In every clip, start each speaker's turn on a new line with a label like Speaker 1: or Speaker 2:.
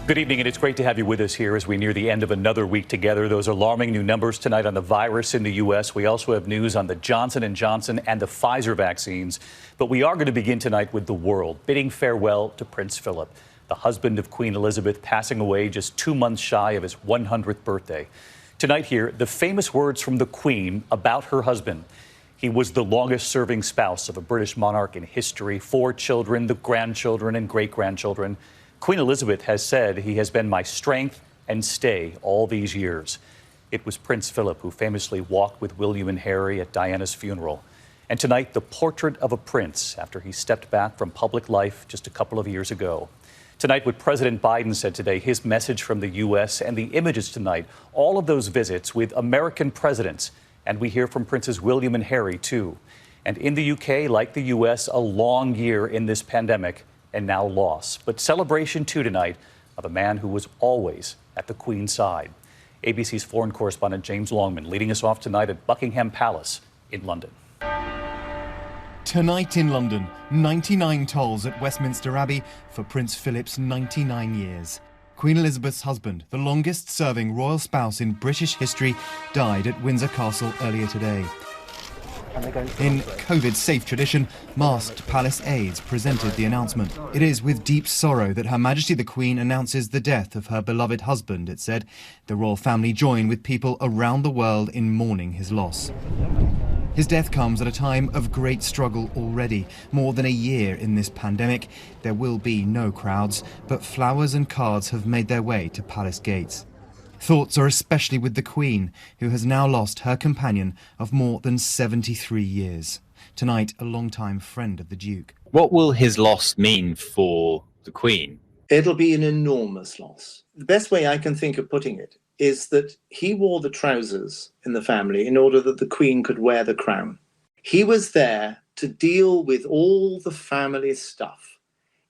Speaker 1: Good evening, and it's great to have you with us here as we near the end of another week together. Those alarming new numbers tonight on the virus in the U.S. We also have news on the Johnson & Johnson and the Pfizer vaccines. But we are going to begin tonight with the world, bidding farewell to Prince Philip, the husband of Queen Elizabeth, passing away just 2 months shy of his 100th birthday. Tonight here, the famous words from the Queen about her husband. He was the longest-serving spouse of a British monarch in history, 4 children, the grandchildren and great-grandchildren. Queen Elizabeth has said he has been my strength and stay all these years. It was Prince Philip who famously walked with William and Harry at Diana's funeral. And tonight, the portrait of a prince after he stepped back from public life just a couple of years ago. Tonight, what President Biden said today, his message from the U.S. and the images tonight, all of those visits with American presidents. And we hear from Princes William and Harry, too. And in the U.K., like the U.S., a long year in this pandemic and now loss. But celebration, too, tonight of a man who was always at the Queen's side. ABC's foreign correspondent James Longman leading us off tonight at Buckingham Palace in London.
Speaker 2: Tonight in London, 99 tolls at Westminster Abbey for Prince Philip's 99 years. Queen Elizabeth's husband, the longest-serving royal spouse in British history, died at Windsor Castle earlier today. In COVID-safe tradition, masked palace aides presented the announcement. It is with deep sorrow that Her Majesty the Queen announces the death of her beloved husband, it said. The royal family join with people around the world in mourning his loss. His death comes at a time of great struggle already. More than a year in this pandemic. There will be no crowds, but flowers and cards have made their way to palace gates. Thoughts are especially with the Queen, who has now lost her companion of more than 73 years. Tonight, a long-time friend of the Duke.
Speaker 3: What will his loss mean for the Queen?
Speaker 4: It'll be an enormous loss. The best way I can think of putting it is that he wore the trousers in the family in order that the Queen could wear the crown. He was there to deal with all the family stuff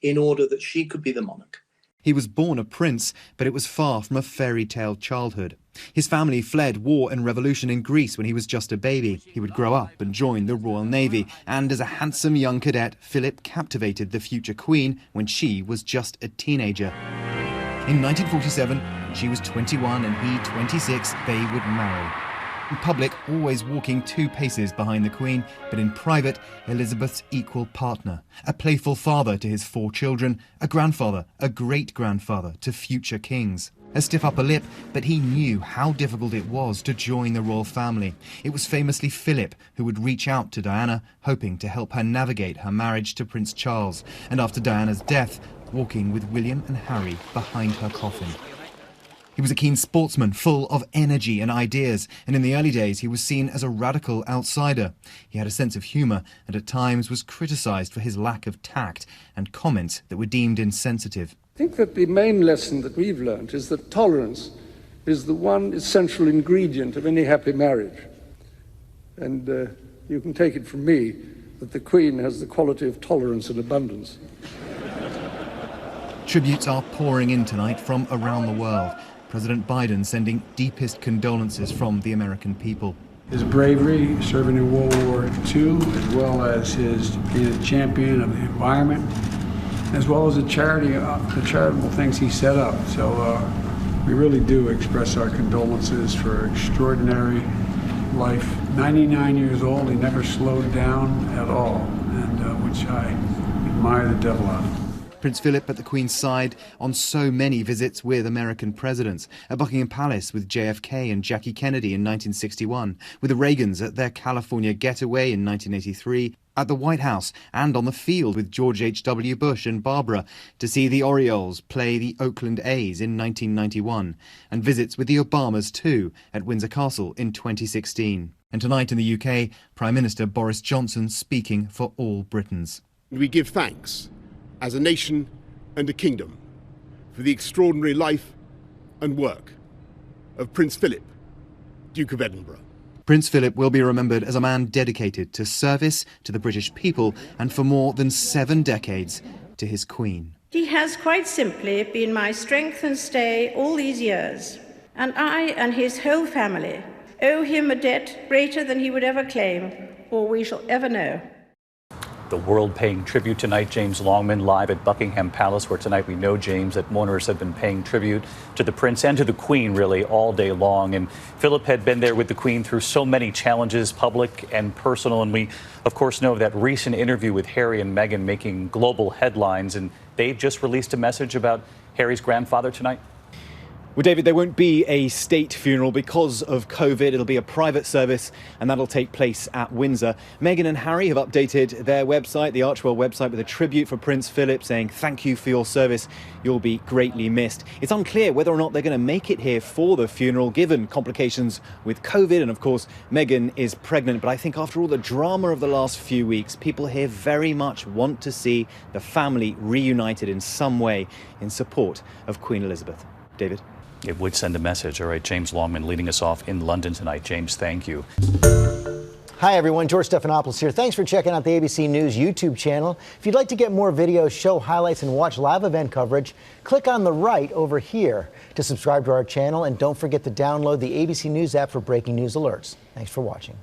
Speaker 4: in order that she could be the monarch.
Speaker 2: He was born a prince, but it was far from a fairy tale childhood. His family fled war and revolution in Greece when he was just a baby. He would grow up and join the Royal Navy, and as a handsome young cadet, Philip captivated the future Queen when she was just a teenager. In 1947, when she was 21 and he 26, they would marry. In public, always walking 2 paces behind the Queen, but in private, Elizabeth's equal partner, a playful father to his 4 children, a grandfather, a great-grandfather to future kings. A stiff upper lip, but he knew how difficult it was to join the royal family. It was famously Philip who would reach out to Diana, hoping to help her navigate her marriage to Prince Charles, and after Diana's death, walking with William and Harry behind her coffin. He was a keen sportsman, full of energy and ideas, and in the early days he was seen as a radical outsider. He had a sense of humour and at times was criticised for his lack of tact and comments that were deemed insensitive.
Speaker 5: I think that the main lesson that we've learned is that tolerance is the one essential ingredient of any happy marriage. And you can take it from me that the Queen has the quality of tolerance and abundance.
Speaker 2: Tributes are pouring in tonight from around the world. President Biden sending deepest condolences from the American people.
Speaker 6: His bravery serving in World War II, as well as his being a champion of the environment, as well as the charitable things he set up. So we really do express our condolences for extraordinary life. 99 years old, he never slowed down at all, and which I admire the devil out of.
Speaker 2: Prince Philip at the Queen's side on so many visits with American presidents. At Buckingham Palace with JFK and Jackie Kennedy in 1961, with the Reagans at their California getaway in 1983, at the White House and on the field with George H.W. Bush and Barbara, to see the Orioles play the Oakland A's in 1991, and visits with the Obamas too at Windsor Castle in 2016. And tonight in the UK, Prime Minister Boris Johnson speaking for all Britons.
Speaker 7: We give thanks as a nation and a kingdom for the extraordinary life and work of Prince Philip, Duke of Edinburgh.
Speaker 2: Prince Philip will be remembered as a man dedicated to service to the British people and for more than 7 decades to his Queen.
Speaker 8: He has quite simply been my strength and stay all these years, and I and his whole family owe him a debt greater than he would ever claim or we shall ever know.
Speaker 1: The world paying tribute tonight. James Longman live at Buckingham Palace, where tonight we know, James, that mourners have been paying tribute to the Prince and to the Queen really all day long. And Philip had been there with the Queen through so many challenges, public and personal. And we, of course, know of that recent interview with Harry and Meghan making global headlines. And they've just released a message about Harry's grandfather tonight.
Speaker 2: Well, David, there won't be a state funeral because of COVID. It'll be a private service, and that'll take place at Windsor. Meghan and Harry have updated their website, the Archwell website, with a tribute for Prince Philip, saying, "Thank you for your service. You'll be greatly missed." It's unclear whether or not they're going to make it here for the funeral, given complications with COVID. And of course, Meghan is pregnant. But I think after all the drama of the last few weeks, people here very much want to see the family reunited in some way in support of Queen Elizabeth. David?
Speaker 1: It would send a message. All right, James Longman leading us off in London tonight. James, thank you.
Speaker 9: Hi, everyone. George Stephanopoulos here. Thanks for checking out the ABC News YouTube channel. If you'd like to get more videos, show highlights, and watch live event coverage, click on the right over here to subscribe to our channel. And don't forget to download the ABC News app for breaking news alerts. Thanks for watching.